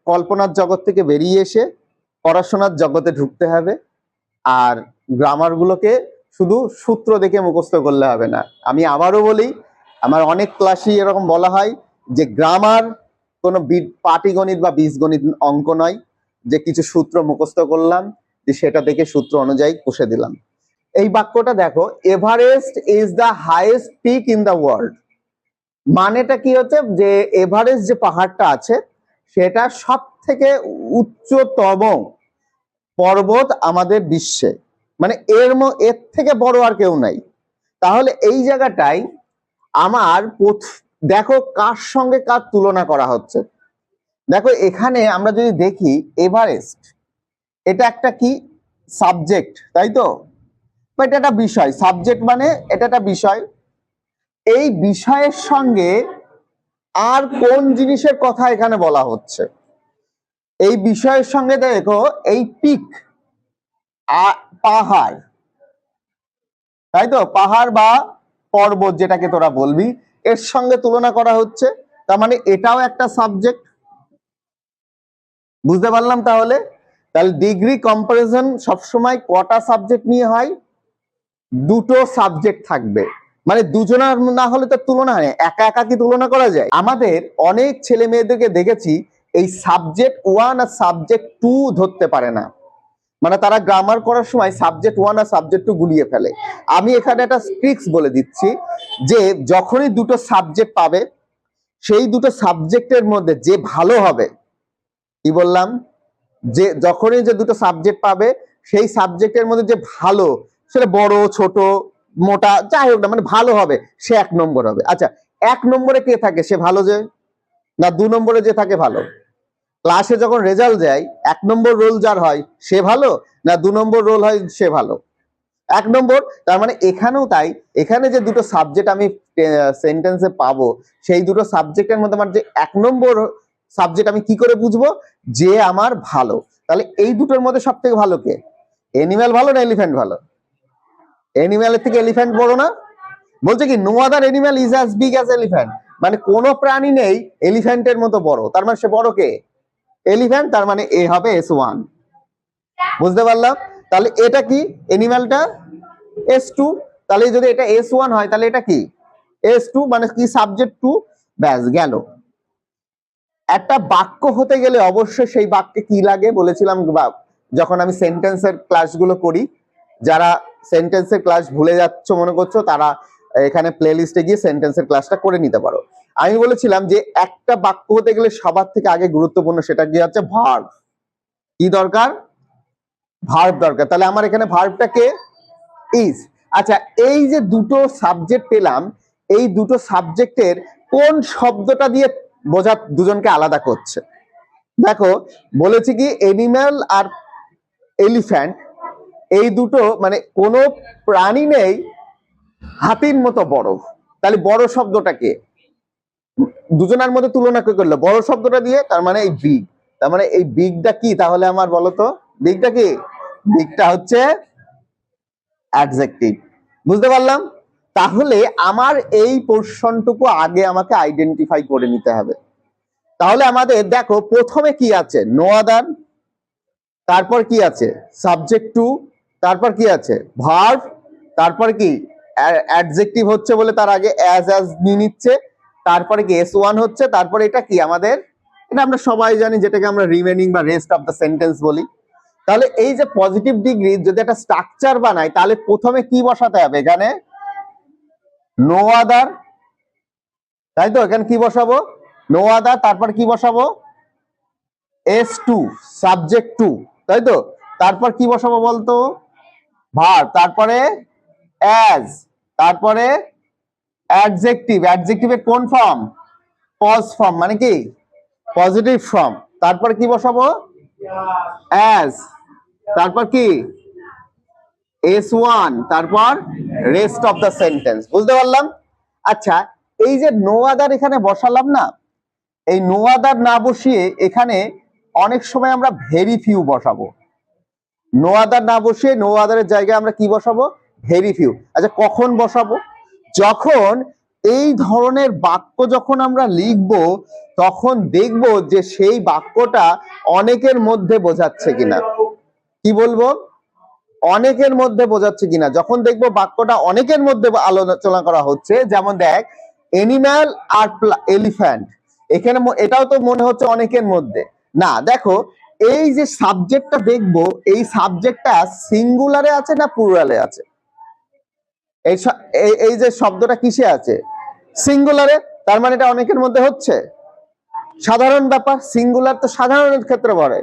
কল্পনার জগৎ থেকে বেরিয়ে এসে পড়াশোনার জগতে ঢুকতে হবে। আর গ্রামার গুলোকে শুধু সূত্র দেখে মুখস্থ করলে হবে না। আমি আবারও বলি, আমার অনেক ক্লাসই এরকম বলা হয় যে গ্রামার কোনো পাটিগণিত বা বীজগণিত অঙ্ক নয় যে কিছু সূত্র মুখস্থ করলাম, যে সেটা থেকে সূত্র অনুযায়ী কষে দিলাম। এই বাক্যটা দেখো, Everest is the highest peak in the world. মানেটা কি হচ্ছে, যে এভারেস্ট যে পাহাড়টা আছে সেটা সব থেকে উচ্চতম পর্বত আমাদের বিশ্বে, মানে এর থেকে বড় আর কেউ নাই। তাহলে এই জায়গাটায় আমার দেখো কার সঙ্গে কার তুলনা করা হচ্ছে। দেখো এখানে আমরা যদি দেখি, এভারেস্ট এটা একটা কি সাবজেক্ট, তাই তো? এটা একটা বিষয়, সাবজেক্ট মানে এটা একটা বিষয়। এই বিষয়ের সঙ্গে আর কোন জিনিসের কথা এখানে বলা হচ্ছে? এই বিষয়ের সঙ্গে দেখো, এই পিক পাহাড়, তাই তো? পাহাড় বা পর্বত যেটাকে তোরা বলবি, এর সঙ্গে তুলনা করা হচ্ছে। তার মানে এটাও একটা সাবজেক্ট। বুঝতে পারলাম? তাহলে ডিগ্রি কম্পারিজন সবসময় কটা সাবজেক্ট নিয়ে হয়? দুটো সাবজেক্ট থাকবে। মানে দুজনের না হলে তো তুলনা হয়, একা একা কি তুলনা করা যায়? আমাদের অনেক ছেলে মেয়েদেরকে দেখেছি এই সাবজেক্ট 1 আর সাবজেক্ট 2 ধরতে পারে না। মানে তারা গ্রামার করার সময় সাবজেক্ট 1 আর সাবজেক্ট 2 গুলিয়ে ফেলে। আমি এখানে একটা ট্রিক্স বলে দিচ্ছি, যে যখনই দুটো সাবজেক্ট পাবে, সেই দুটো সাবজেক্টের মধ্যে যে ভালো হবে, কি বললাম, যে যখনই যে দুটো সাবজেক্ট পাবে সেই সাবজেক্টের মধ্যে যে ভালো, সেটা বড় ছোট মোটা যাই হোক না, মানে ভালো হবে, সে 1 নম্বর হবে। আচ্ছা, 1 নম্বরে কে থাকে সে ভালো, যে না 2 নম্বরে যে থাকে ভালো? ক্লাসে যখন রেজাল্ট দেয় 1 নম্বর রোল যার হয় সে ভালো, না 2 নম্বর রোল হয় সে ভালো? 1 নম্বর। তার মানে এখানেও তাই, এখানে যে দুটো সাবজেক্ট আমি সেন্টেন্সে পাবো, সেই দুটো সাবজেক্টের মধ্যে আমার যে 1 নম্বর সাবজেক্ট আমি কি করে বুঝবো যে আমার ভালো? তাহলে এই দুটোর মধ্যে সব থেকে ভালো কে? এনিম্যাল ভালো না এলিফ্যান্ট ভালো? এনিম্যালের থেকে এলিফ্যান্ট বড় না? বলছে কি, no other animal is as big as elephant. মানে কোনো প্রাণী নেই এলিফ্যান্টের মতো বড়। তার মানে সে বড় কে? এলিফ্যান্ট। তার মানে এ হবে S1। বুঝতে পারলাম? তাহলে এটা কি, এনিম্যালটা S2। তাহলে যদি এটা S1 হয় তাহলে এটা কি S2, মানে কি সাবজেক্ট 2। ব্যাস গেল। একটা বাক্য হতে গেলে অবশ্যই সেই বাক্যে কি লাগে বলেছিলাম যখন আমি সেন্টেন্সের ক্লাসগুলো করি। যারা সেন্টেন্সের ক্লাস ভুলে যাচ্ছ মনে করছো, তারা এখানে প্লে লিস্টে গিয়ে সেন্টেন্সের ক্লাসটা করে নিতে পারো। আমি বলেছিলাম যে একটা বাক্য হতে গেলে সবার থেকে আগে গুরুত্বপূর্ণ সেটা কি হচ্ছে, ভার্ব। কি দরকার? ভার্ব দরকার। তাহলে আমার এখানে ভার্বটা কে? ইজ। আচ্ছা, এই যে দুটো সাবজেক্ট পেলাম, এই দুটো সাবজেক্টের কোন শব্দটা দিয়ে বোঝা দুজনকে আলাদা করছে? দেখো বলেছি কি, এনিম্যাল আর এলিফ্যান্ট এই দুটো, মানে কোনো প্রাণী নেই হাতির মতো বড়। তাহলে বড় শব্দটা কে? দুজনের মধ্যে তুলনা কে করলো? বড় শব্দটা দিয়ে। তার মানে এই বিগ। তার মানে এই বিগটা কি তাহলে আমার, বলো তো? বিগটা কি? বিগটা হচ্ছে অ্যাডজেক্টিভ। বুঝতে পারলাম? তাহলে আমার এই পোরশনটুকু আগে আমাকে আইডেন্টিফাই করে নিতে হবে। তাহলে আমাদের দেখো প্রথমে কি আছে, নো আদার, তারপর কি আছে সাবজেক্ট 2, তারপর কি আছে ভার্ব, তারপর কি অ্যাডজেক্টিভ হচ্ছে বলে তার আগে অ্যাজ নিয়ে নিচ্ছে, তারপরে কি S1 হচ্ছে, তারপরে এটা কি আমাদের, এটা আমরা সবাই জানি যেটাকে আমরা রিমেনিং বা রেস্ট অফ দ্য সেন্টেন্স বলি। তাহলে এই যে পজিটিভ ডিগ্রি যদি একটা স্ট্রাকচার বানাই, তাহলে প্রথমে কি বসাতে হবে? এখানে নো আদার, তাই তো? এখানে কি বসাবো? No other. তারপর কি বসাবো? S2 সাবজেক্ট 2, তাই তো? তারপর কি বসাবো বলতো? ভার্ব। তারপরে অ্যাজ, তারপরে অ্যাডজেক্টিভ। অ্যাডজেক্টিভের কোন ফর্ম? পজ ফর্ম, মানে কি পজিটিভ ফর্ম। তারপর কি বসাবো? অ্যাজ। তারপর কি S1, তারপর রেস্ট অফ দ্য সেন্টেন্স। বুঝতে পারলাম? আচ্ছা, এই যে নো আদার এখানে বসালাম না, এই নো আদার না বসিয়ে এখানে অনেক সময় আমরা ভেরি ফিউ বসাবো। নো আদার না বসিয়ে নো আদারের জায়গায় আমরা কি বসাবো? Very few. আচ্ছা, কখন বসাবো? যখন এই ধরনের বাক্য যখন আমরা লিখব তখন দেখব যে সেই বাক্যটা অনেকের মধ্যে বোঝাচ্ছে কিনা। কি বলবো, অনেকের মধ্যে বোঝাচ্ছে কিনা। যখন দেখবো বাক্যটা অনেকের মধ্যে আলোচনা করা হচ্ছে, যেমন দেখ এনিম্যাল আর এলিফ্যান্ট, এখানে এটাও তো মনে হচ্ছে অনেকের মধ্যে। না, দেখো এই যে সাবজেক্টটা দেখবো, এই সাবজেক্টটা সিঙ্গুলারে আছে না প্লুরালে আছে? এই যে শব্দটা কিসে আছে? সিঙ্গুলারে। তার মানে এটা অনেকের মধ্যে হচ্ছে, সাধারণ ব্যাপার। সিঙ্গুলার তো সাধারণের ক্ষেত্রে পড়ে।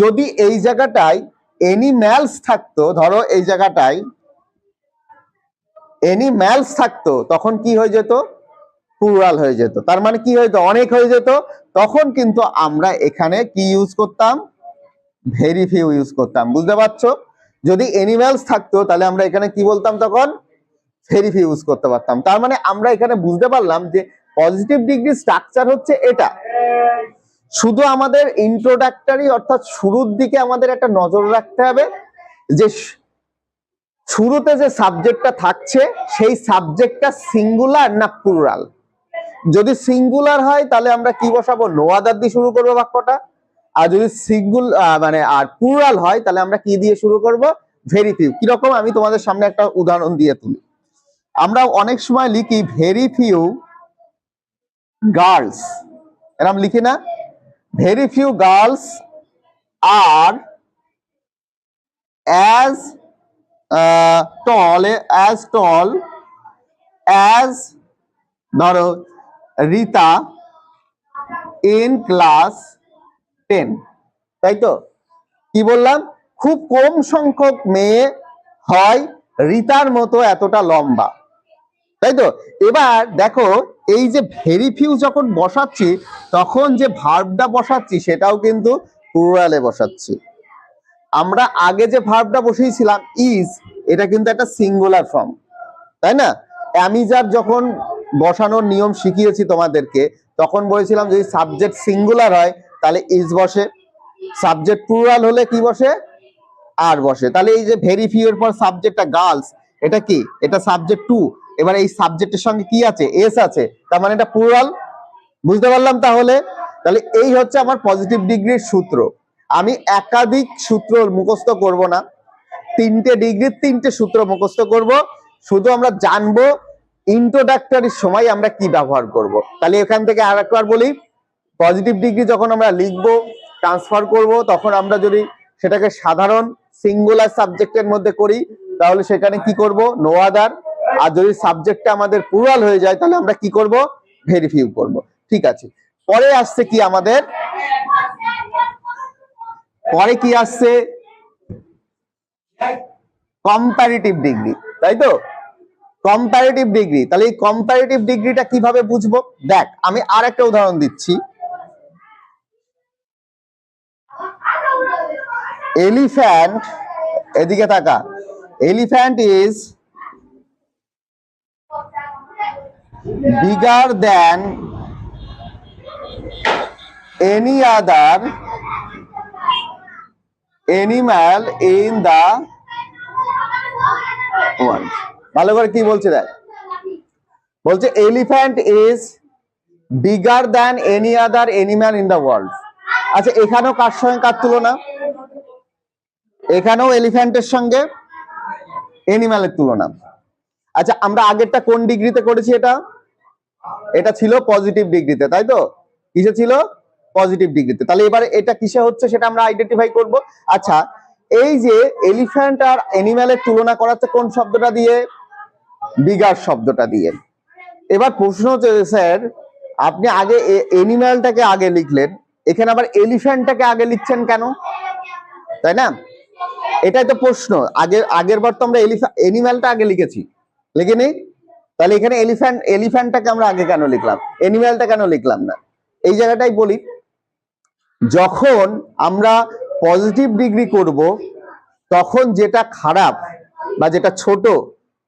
যদি এই জায়গাটায় এনিম্যালস থাকতো, ধরো এই জায়গাটায় এনিম্যালস থাকতো, তখন কি হয়ে যেত? প্লুরাল হয়ে যেত। তার মানে কি হয়তো? অনেক হয়ে যেত। তখন কিন্তু আমরা এখানে কি ইউজ করতাম? ভেরি ফিউ ইউজ করতাম। বুঝতে পারছো? যদি এনিম্যালস থাকতো তাহলে আমরা এখানে কি বলতাম? তখন ভেরি ফিউ ইউজ করতে পারতাম। তার মানে আমরা এখানে বুঝতে পারলাম যে পজিটিভ ডিগ্রি স্ট্রাকচার হচ্ছে এটা। শুধু আমাদের ইন্ট্রোডাক্টরি অর্থাৎ শুরুর দিকে আমাদের একটা নজর রাখতে হবে যে শুরুতে যে সাবজেক্টটা থাকছে সেই সাবজেক্টটা সিঙ্গুলার না প্লুরাল। যদি সিঙ্গুলার হয় তাহলে আমরা কি বসাবো? নো আদার দিয়ে শুরু করবো বাক্যটা। আর যদি আর প্লুরাল হয় তাহলে আমরা কি দিয়ে শুরু করব? Very few. কিরকম? আমি তোমাদের সামনে একটা উদাহরণ দিয়ে তুলি। আমরা অনেক সময় লিখি ভেরি ফিউ গার্লস, এরকম লিখি না? ভেরি ফিউ গার্লস আর as tall as ধরো রীতা in class 10, তাই তো? কি বললাম? খুব কম সংখ্যক মেয়ে হয় রীতার মতো এতটা লম্বা, তাই তো? এবার দেখো এই যে ভেরি ফিউ যখন বসাচ্ছি তখন যে ভার্বটা বসাচ্ছি সেটাও কিন্তু প্লুরালে বসাচ্ছি। আমরা আগে যে ভার্বটা বসিয়েছিলাম ইজ, এটা কিন্তু একটা সিঙ্গুলার ফর্ম, তাই না? অ্যামিজার যখন বসানোর নিয়ম শিখিয়েছি তোমাদেরকে, তখন বলেছিলাম যদি সাবজেক্ট সিঙ্গুলার হয় তাহলে ইজ বসে, সাবজেক্ট প্লুরাল হলে কি বসে? আর বসে। তাহলে এই যে ভেরি ফিউ এর পর সাবজেক্টটা গার্লস, এটা কি? এটা সাবজেক্ট টু। এবার এই সাবজেক্টের সঙ্গে কি আছে? এস আছে, তার মানে এটা প্লুরাল। বুঝতে পারলাম? তাহলে তাহলে এই হচ্ছে আমার পজিটিভ ডিগ্রির সূত্র। আমি একাধিক সূত্র মুখস্থ করব না, 3টে ডিগ্রির 3টে সূত্র মুখস্থ করব। শুধু আমরা জানবো ইন্ট্রোডাক্টরির সময় আমরা কি ব্যবহার করব। তাহলে এখান থেকে আর একবার বলি, পজিটিভ ডিগ্রি যখন আমরা লিখব, ট্রান্সফার করব, তখন আমরা যদি সেটাকে সাধারণ সিঙ্গুলার সাবজেক্টের মধ্যে করি তাহলে সেখানে কি করব? No other. আর যদি সাবজেক্টটা আমাদের প্লুরাল হয়ে যায় তাহলে আমরা কি করব? ভেরি ফিউ করব। ঠিক আছে, পরে আসছে কি আমাদের? পরে কি আসছে? কম্পারেটিভ ডিগ্রি, তাই তো? Comparative degree. তাহলে এই কম্পারেটিভ ডিগ্রিটা কিভাবে বুঝবো? দেখ আমি আর একটা উদাহরণ দিচ্ছি। এলিফ্যান্ট, এদিকে তাকা, elephant is bigger than any other animal in the world. ভালো করে কি বলছে দেখ, বলছে elephant is bigger than any other animal in the world. আচ্ছা, এখানেও কার সঙ্গে কার তুলনা? এখানেও এলিফ্যান্টের সঙ্গে এনিম্যালের তুলনা। আচ্ছা, আমরা আগেরটা কোন ডিগ্রিতে করেছি? এটা ছিল পজিটিভ ডিগ্রিতে, তাই তো? কিসে ছিল? পজিটিভ ডিগ্রিতে। তাহলে এবারে এটা কিসে হচ্ছে সেটা আমরা আইডেন্টিফাই করব। আচ্ছা, এই যে এলিফ্যান্ট আর এনিম্যালের তুলনা করাচ্ছে কোন শব্দটা দিয়ে? বিগার শব্দটা দিয়ে। এবার প্রশ্ন হচ্ছে স্যার আপনি আগে এনিম্যালটাকে আগে লিখলেন, এখানে আবার এলিফ্যান্টটাকে আগে লিখছেন কেন? তাই না? এটাই তো প্রশ্ন। আগের বার তো আমরা এনিম্যালটা আগে লিখেছি, লিখিনি? তাহলে এখানে এলিফ্যান্টটাকে আমরা আগে কেন লিখলাম, এনিম্যালটা কেন লিখলাম না? এই জায়গাটাই বলি, যখন আমরা পজিটিভ ডিগ্রি করব তখন যেটা খারাপ বা যেটা ছোট,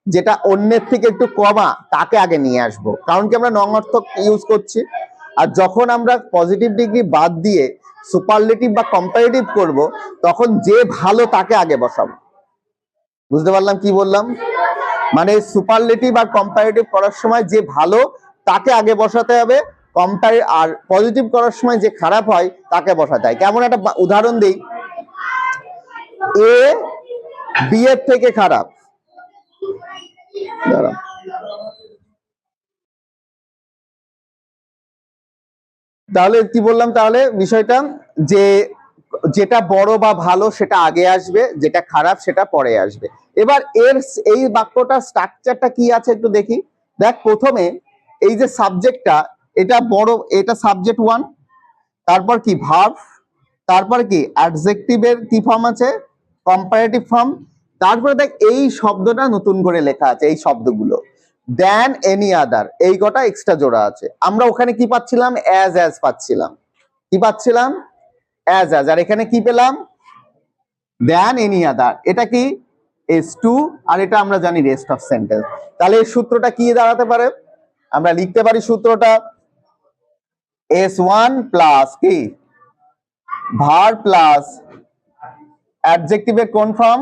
যেটা অন্যের থেকে একটু কমা, তাকে আগে নিয়ে আসব, কারণ কি আমরা নঙার্থক ইউজ করছি। আর যখন আমরা পজিটিভ ডিগ্রি বাদ দিয়ে সুপারলেটিভ বা কম্পারেটিভ করব তখন যে ভালো তাকে আগে বসাবো। বুঝতে পারলাম কি বললাম? মানে সুপারলেটিভ আর কম্পারেটিভ করার সময় যে ভালো তাকে আগে বসাতে হবে, আর পজিটিভ করার সময় যে খারাপ হয় তাকে বসাতে হয়। কেমন একটা উদাহরণ দিই, এ বি এর থেকে খারাপ, তাহলে কি বললাম, তাহলে বিষয়টা যে যেটা বড় বা ভালো সেটা আগে আসবে, যেটা খারাপ সেটা পরে আসবে। এবার এই বাক্যটার স্ট্রাকচারটা কি আছে একটু দেখি। দেখ, প্রথমে এই যে সাবজেক্টটা, এটা বড়, এটা সাবজেক্ট ওয়ান, তারপর কি ভার্ব, তারপর কি অ্যাডজেক্টিভের কি ফর্ম আছে, কম্পারেটিভ ফর্ম, তারপরে দেখ এই শব্দটা নতুন করে লেখা আছে, এই শব্দগুলো দেন এনি আদার, এই কটা এক্সট্রা জোড়া আছে। আমরা ওখানে কি পাচ্ছিলাম, অ্যাজ পাচ্ছিলাম, কি পাচ্ছিলাম, অ্যাজ, আর এখানে কি পেলাম, দেন এনি আদার। এটা কি S2, আর এটা আমরা জানি রেস্ট অফ সেন্টেন্স। তাহলে এই সূত্রটা কি দাঁড়াতে পারে, আমরা লিখতে পারি সূত্রটা S1 প্লাস কি ভার্ব প্লাস অ্যাডজেক্টিভের কোন ফর্ম,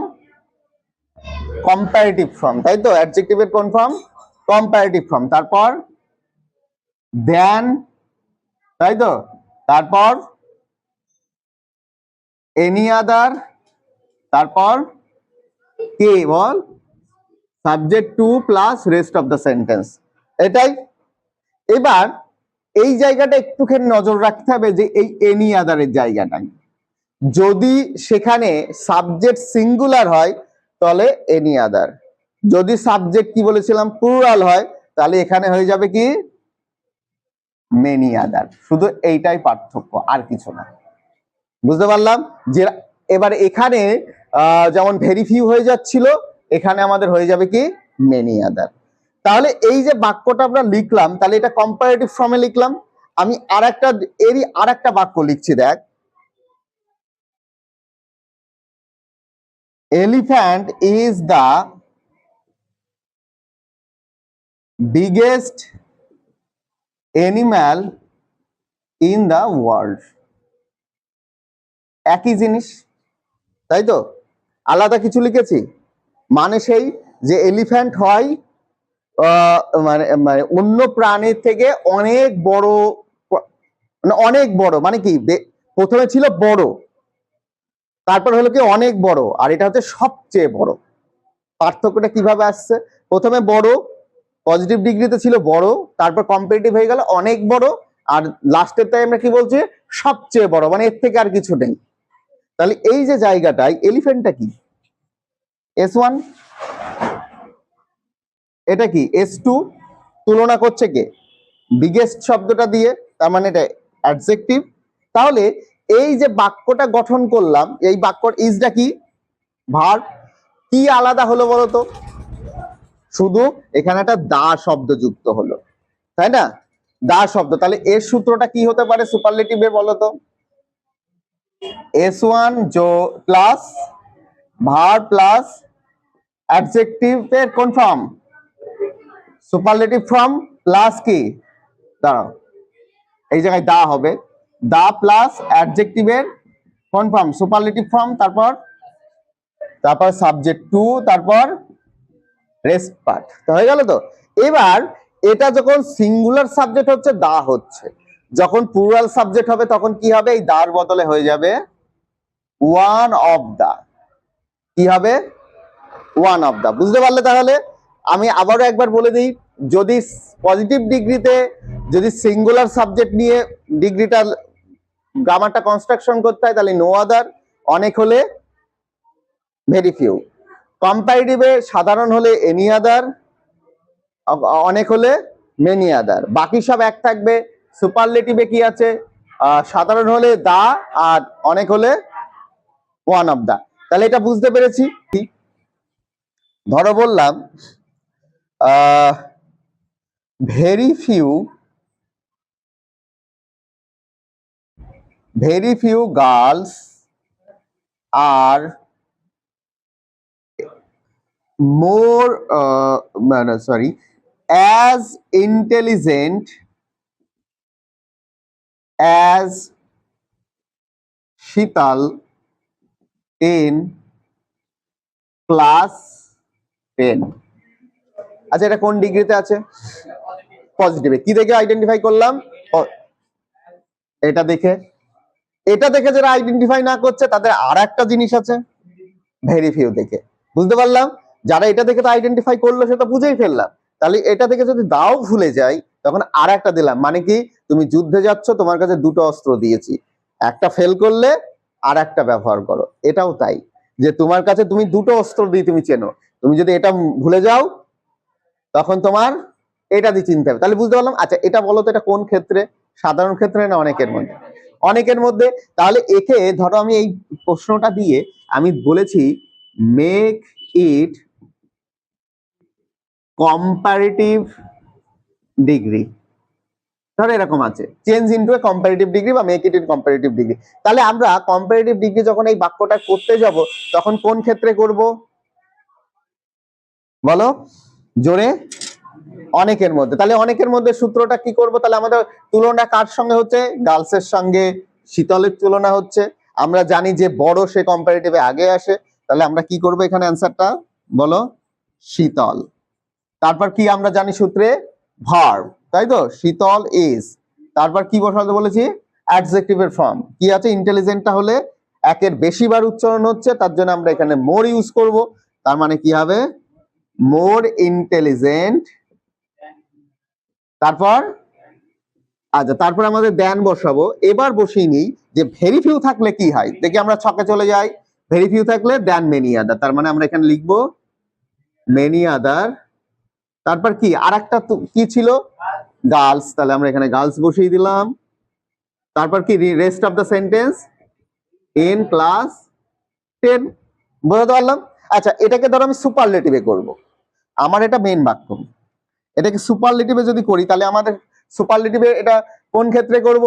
কম্পারেটিভ ফর্ম, তাই তো, অ্যাডজেক্টিভের কোন ফর্ম, কম্পারেটিভ ফর্ম, তারপর দেন, তাই তো, তারপর এনি আদার, তারপর কি বল, subject two plus rest of the sentence, এটাই। এবার এই জায়গাটা একটুখানি নজর রাখতে হবে যে এই এনি আদারের জায়গাটাই, যদি সেখানে সাবজেক্ট সিঙ্গুলার হয় তাহলে এনি আদার, যদি সাবজেক্ট কি বলেছিলাম প্লুরাল হয় তাহলে এখানে হয়ে যাবে কি মেনি আদার। শুধু এইটাই পার্থক্য, আর কিছু না। বুঝতে পারলাম যে এবার এখানে যেমন ভেরি ফিউ হয়ে যাচ্ছিল, এখানে আমাদের হয়ে যাবে কি মেনি আদার। তাহলে এই যে বাক্যটা আমরা লিখলাম, তাহলে এটা কম্পারেটিভ ফর্মে লিখলাম। আমি আরেকটা বাক্য লিখছি, দেখ, elephant is the biggest animal in the world. একই জিনিস, তাই তো, আলাদা কিছু লিখেছি, মানে সেই যে এলিফ্যান্ট হয় মানে মানে অন্য প্রাণীর থেকে অনেক বড়, মানে অনেক বড়, মানে কি প্রথমে ছিল বড়, তারপর হলো কি অনেক বড়, আর এটা হচ্ছে সবচেয়ে বড়। পার্থক্যটা কিভাবে আসছে, প্রথমে বড় পজিটিভ ডিগ্রিতে ছিল বড়, তারপর কম্পারেটিভ হয়ে গেল অনেক বড়, আর লাস্টের তাই আমরা কি বলছি সবচেয়ে বড়, মানে এর থেকে আর কিছু নেই। তাহলে এই যে জায়গাটায় এলিফ্যান্টটা কি S1, এটা কি S2, তুলনা করছে কে বিগেস্ট শব্দটা দিয়ে, তার মানে এটা অ্যাডজেক্টিভ। তাহলে এই যে বাক্যটা গঠন করলাম, এই বাক্যর ইজটা কি ভার্ব, কি আলাদা হলো বলতো, শুধু এখানে একটা দা শব্দ যুক্ত হলো, তাই না, দা শব্দ। তাহলে এর সূত্রটা কি হতে পারে সুপারলেটিভে বলতো, S1 প্লাস ভার্ব প্লাস অ্যাডজেক্টিভের কোন ফর্ম, সুপারলেটিভ ফর্ম, প্লাস কি, দাঁড়াও, এই জায়গায় দা হবে, দা প্লাস অ্যাডজেক্টিভের কোন ফর্ম, সুপারলেটিভ ফর্ম, তারপর সাবজেক্ট টু, তারপর রেস্ট পার্ট, তো হয়ে গেল তো। এবার এটা যখন সিঙ্গুলার সাবজেক্ট হচ্ছে দা হচ্ছে, যখন প্লুরাল সাবজেক্ট হবে তখন কি হবে, এই দার বদলে হয়ে যাবে ওয়ান অফ দা, কি হবে ওয়ান অফ দা। বুঝতে পারলে? তাহলে আমি আবারও একবার বলে দিই, যদি পজিটিভ ডিগ্রিতে যদি সিঙ্গুলার সাবজেক্ট নিয়ে ডিগ্রিটা গ্রামারটা কনস্ট্রাকশন করতে হয় তাহলে নো আদার, অনেক হলে ভেরি ফিউ, কম্পারেটিভে সাধারণ হলে এনি আদার, অনেক হলে মেনি আদার, বাকি সব এক থাকবে। সুপারলেটিভে কি আছে, সাধারণ হলে দা, আর অনেক হলে ওয়ান অফ দা। তাহলে এটা বুঝতে পেরেছি। ধরো বললাম very few girls R more sorry as intelligent as Shital in class 10. আচ্ছা এটা কোন ডিগ্রিতে আছে? পজিটিভে। কি দেখে আইডেন্টিফাই করলাম? এটা দেখে। এটা দেখে যারা আইডেন্টিফাই না করছে তাদের আর একটা জিনিস আছে, ভেরি ফিউ দেখে। বুঝতে পারলাম? যারা এটা দেখে তো আইডেন্টিফাই করলো সেটা বুঝেই ফেললাম। তাহলে এটা দেখে যদি দাও ভুলে যাই তখন আর একটা দিলাম, মানে কি তুমি যুদ্ধে যাচ্ছ, তোমার কাছে দুটো অস্ত্র দিয়েছি, একটা ফেল করলে আর একটা ব্যবহার করো। এটাও তাই, যে তোমার কাছে তুমি দুটো অস্ত্র দিয়ে তুমি চেনো, তুমি যদি এটা ভুলে যাও তখন তোমার এটা দিয়ে চিনতে হবে। তাহলে বুঝতে পারলাম। আচ্ছা এটা বলো তো, এটা কোন ক্ষেত্রে? সাধারণ ক্ষেত্রে না অনেকের মধ্যে? অনেকের মধ্যে। তাহলে একে ধরো আমি এই প্রশ্নটা দিয়ে আমি বলেছি মেক ইট কম্পারেটিভ ডিগ্রি, ধরো এরকম আছে, change into a comparative degree বা make it in comparative degree. তাহলে আমরা কম্পারেটিভ ডিগ্রি যখন এই বাক্যটা করতে যাব তখন কোন ক্ষেত্রে করব বলো জোরে? অনেকের মধ্যে। তাহলে অনেকের মধ্যে সূত্রটা কি করব? তাহলে আমাদের তুলনা কার সঙ্গে হচ্ছে? গার্লসের সঙ্গে শীতলের তুলনা হচ্ছে। আমরা জানি যে বড় সে কম্পারেটিভে আগে আসে। তাহলে আমরা কি করব এখানে? অ্যান্সারটা বলো শীতল। তারপর কি আমরা জানি সূত্রে? ভার্ব, তাই তো? শীতল ইজ। তারপর কি বসাতে বলেছি? অ্যাডজেক্টিভের ফর্ম কি আছে? ইন্টেলিজেন্টটা হলে একের বেশি বার উচ্চারণ হচ্ছে, তার জন্য আমরা এখানে মোর ইউজ করব। তার মানে কি হবে? More intelligent. তারপর আচ্ছা, তারপর আমাদের দেন বসাবো। এবার বসিয়ে নিই যে ভেরি ফিউ থাকলে কি হয়, দেখি আমরা ছকে চলে যাই। ভেরি ফিউ থাকলে দেন মেনি আদার, তার মানে আমরা এখানে লিখবো মেনি আদার। তারপর কি আর একটা কি ছিল? গার্লস, তাহলে আমরা এখানে গার্লস বসিয়ে দিলাম। তারপর কি rest of the sentence in class 10। বুঝতে পারলাম? আচ্ছা এটাকে ধরো আমি সুপারলেটিভে করব, আমার এটা মেন বাক্য। এটাকে সুপারলেটিভে যদি করি তাহলে আমাদের সুপারলেটিভে এটা কোন ক্ষেত্রে করব?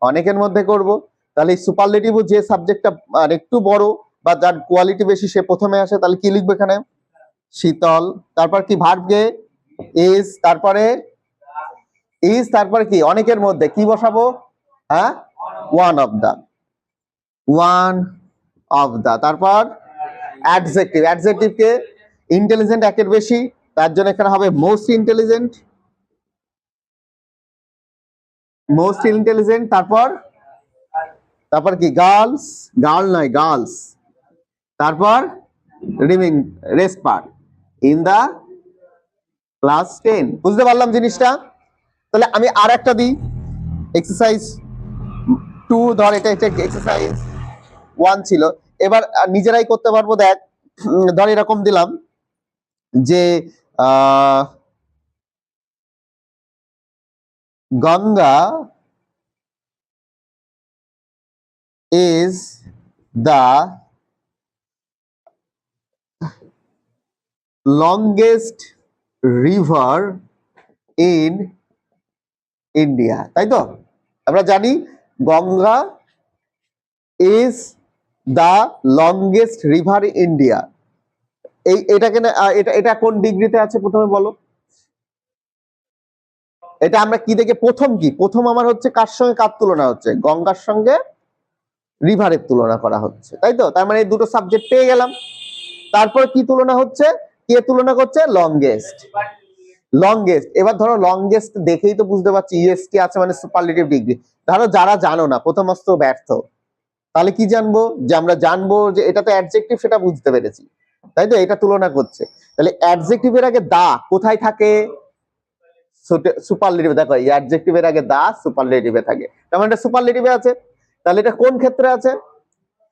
অনেকের মধ্যে করব। তাহলে এই সুপারলেটিভ যে সাবজেক্টটা আর একটু বড় বা যার কোয়ালিটি বেশি সে প্রথমে আসে, তাহলে কি লিখবো এখানে? শীতল। তারপর কি ভার্বকে ইজ, তারপরে ইজ, তারপর কি অনেকের মধ্যে কি বসাবো? হ্যাঁ, one of the, one of the. তারপর অ্যাডজেক্টিভ, অ্যাডজেক্টিভকে ইন্টেলিজেন্ট একের বেশি, তার জন্য এখানে হবে মোস্ট ইন্টেলিজেন্ট, মোস্ট ইন্টেলিজেন্ট। তারপর তারপর কি গার্লস, গার্ল নয় গার্লস। তারপর remaining rest part in the class 10। বুঝতে পারলাম জিনিসটা? তাহলে আমি আর একটা দিই এক্সারসাইজ 2, ধর এটা একটা এক্সারসাইজ 1 ছিল। এবার নিজেরাই করতে পারবো। দেখ ধর এরকম দিলাম যে Ganga is the longest river in India, তাই তো? আমরা জানি Ganga is the longest river in India। এটাকে এটা কোন ডিগ্রিতে আছে প্রথমে বলো? এটা আমরা কি দেখে প্রথম কি? প্রথম আমার হচ্ছে কার সঙ্গে কার তুলনা হচ্ছে? গঙ্গার সঙ্গে রিভারের তুলনা করা হচ্ছে, তাই তো? তার মানে এই দুটো সাবজেক্ট পেয়ে গেলাম। তারপর কি তুলনা হচ্ছে? কে তুলনা করছে? Longest, longest. এবার ধরো লংগেস্ট দেখেই তো বুঝতে পারছি ইএসটি আছে মানে সুপারলেটিভ ডিগ্রি। ধরো যারা জানো না, প্রথমস্ত ব্যর্থ, তাহলে কি জানবো? যে আমরা জানবো যে এটা তো অ্যাডজেক্টিভ, সেটা বুঝতে পেরেছি, তাই তো? এটা তুলনা করছে। তাহলে অ্যাডজেক্টিভের আগে দা কোথায় থাকে? সুপারলেটিভে। দেখো এই অ্যাডজেক্টিভের আগে দা সুপারলেটিভে থাকে, তার মানে এটা সুপারলেটিভে আছে। তাহলে এটা কোন ক্ষেত্রে আছে?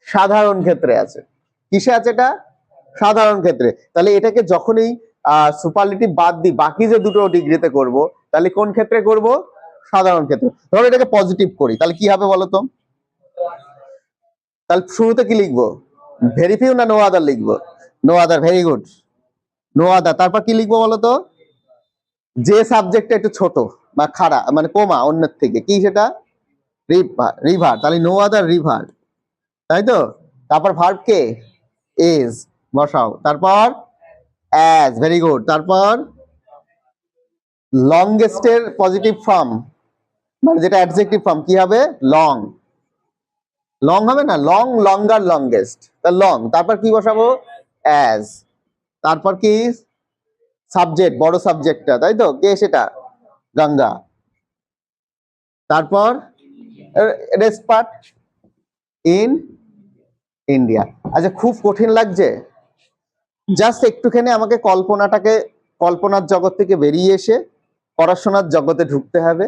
সাধারণ ক্ষেত্রে আছে। কিসে আছে এটা? সাধারণ ক্ষেত্রে। তাহলে এটাকে যখনই সুপারলেটিভ বাদ দিই বাকি যে দুটো ডিগ্রিতে করব, তাহলে কোন ক্ষেত্রে করব? সাধারণ ক্ষেত্রে। ধরো এটাকে পজিটিভ করি, তাহলে কি হবে বলতো? তাহলে শুরুতে কি লিখবো? ভেরি ফিউ না নো আদার লিখবো? No other, very good, no other. তারপর কি লিখবো বলতো? যে সাবজেক্টটা একটু ছোট বা খাড়া মানে কমা অন্যের থেকে, কি সেটা? River, river. তাহলে নো আদার রিভার, তাই তো? তারপর ভার্ব কে? ইজ বসাও। তারপর অ্যাজ, ভেরি গুড। তারপর লংগেস্টের পজিটিভ ফর্ম মানে যেটা অ্যাডজেক্টিভ ফর্ম কি হবে? লং, লং হবে না? লং, লঙ্গার, লংগেস্ট, তা লং। তারপর কি বসাবো? অ্যাজ। তারপর কি? সাবজেক্ট, বড় সাবজেক্টটা, তাই তো? কে সেটা? গঙ্গা। তারপর রেস্ট পার্ট ইন ইন্ডিয়া। আচ্ছা, খুব কঠিন লাগছে? জাস্ট একটুখানি আমাকে কল্পনার জগৎ থেকে বেরিয়ে এসে পড়াশোনার জগতে ঢুকতে হবে।